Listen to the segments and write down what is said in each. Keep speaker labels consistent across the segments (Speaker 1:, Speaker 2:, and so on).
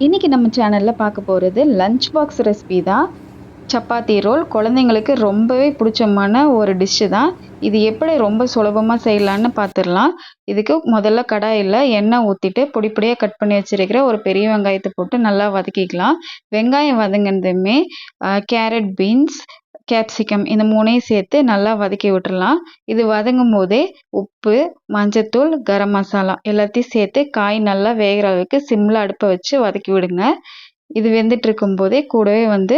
Speaker 1: இன்னைக்கு நம்ம சேனல்ல பார்க்க போறது லஞ்ச் பாக்ஸ் ரெசிபி தான். சப்பாத்தி ரோல் குழந்தைங்களுக்கு ரொம்பவே பிடிச்சமான ஒரு டிஷ்ஷு தான். இது எப்படி ரொம்ப சுலபமா செய்யலான்னு பார்த்துடலாம். இதுக்கு முதல்ல கடாயில் எண்ணெய் ஊற்றிட்டு பொடி பொடியாக கட் பண்ணி வச்சிருக்கிற ஒரு பெரிய வெங்காயத்தை போட்டு நல்லா வதக்கிக்கலாம். வெங்காயம் வதங்கினதுமே கேரட், பீன்ஸ், கேப்சிகம் இந்த மூணையும் சேர்த்து நல்லா வதக்கி விட்டுறலாம். இது வதங்கும் போதே உப்பு, மஞ்சத்தூள், கரம் மசாலா எல்லாத்தையும் சேர்த்து காய் நல்லா வேகிற அளவுக்கு சிம்மில் அடுப்பை வச்சு வதக்கி விடுங்க. இது வெந்துட்டு இருக்கும் போதே கூடவே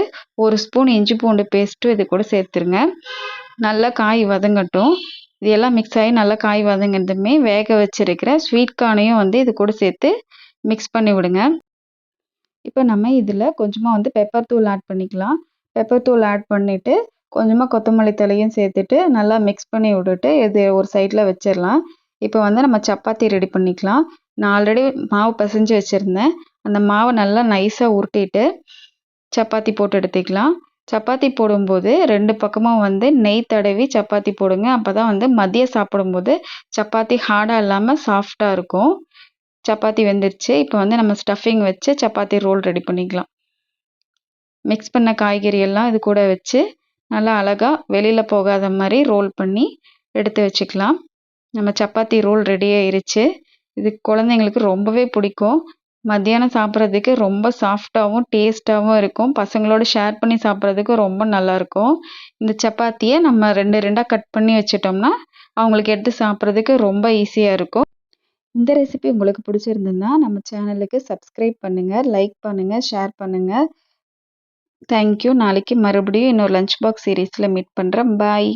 Speaker 1: ஒரு ஸ்பூன் இஞ்சி பூண்டு பேஸ்ட்டும் இது கூட சேர்த்துருங்க. நல்லா காய் வதங்கட்டும். இது எல்லாம் மிக்ஸ் ஆகி நல்லா காய் வதங்கினதுமே வேக வச்சிருக்கிற ஸ்வீட் கார்னையும் இது கூட சேர்த்து மிக்ஸ் பண்ணி விடுங்க. இப்போ நம்ம இதில் கொஞ்சமாக பெப்பர் தூள் ஆட் பண்ணிக்கலாம். பெப்பர் தூள் ஆட் பண்ணிவிட்டு கொஞ்சமாக கொத்தமல்லி தழையும் சேர்த்துட்டு நல்லா மிக்ஸ் பண்ணி விட்டுட்டு இது ஒரு சைடில் வச்சிடலாம். இப்போ நம்ம சப்பாத்தி ரெடி பண்ணிக்கலாம். நான் ஆல்ரெடி மாவு பிசைஞ்சு வச்சுருந்தேன். அந்த மாவை நல்லா நைஸாக உருட்டிட்டு சப்பாத்தி போட்டு எடுத்துக்கலாம். சப்பாத்தி போடும்போது 2 பக்கமும் நெய் தடவி சப்பாத்தி போடுங்க. அப்போ தான் மதியம் சாப்பிடும்போது சப்பாத்தி ஹார்டாக இல்லாமல் சாஃப்டாக இருக்கும். சப்பாத்தி வெந்துருச்சு. இப்போ நம்ம ஸ்டஃபிங் வச்சு சப்பாத்தி ரோல் ரெடி பண்ணிக்கலாம். மிக்ஸ் பண்ண காய்கறி எல்லாம் இது கூட வச்சு நல்லா அழகாக வெளியில் போகாத மாதிரி ரோல் பண்ணி எடுத்து வச்சுக்கலாம். நம்ம சப்பாத்தி ரோல் ரெடி ஆயிருச்சு. இது குழந்தைங்களுக்கு ரொம்பவே பிடிக்கும். மத்தியானம் சாப்பிட்றதுக்கு ரொம்ப சாஃப்டாகவும் டேஸ்ட்டாகவும் இருக்கும். பசங்களோட ஷேர் பண்ணி சாப்பிட்றதுக்கு ரொம்ப நல்லாயிருக்கும். இந்த சப்பாத்தியை நம்ம 2 2ஆக கட் பண்ணி வச்சிட்டோம்னா அவங்களுக்கு எடுத்து சாப்பிட்றதுக்கு ரொம்ப ஈஸியாக இருக்கும். இந்த ரெசிபி உங்களுக்கு பிடிச்சிருந்ததுன்னா நம்ம சேனலுக்கு சப்ஸ்கிரைப் பண்ணுங்கள், லைக் பண்ணுங்கள், ஷேர் பண்ணுங்கள். தேங்க்யூ. நாளைக்கு மறுபடியும் இன்னொரு லஞ்ச் பாக்ஸ் சீரீஸில் மீட் பண்ணுறேன். பாய்.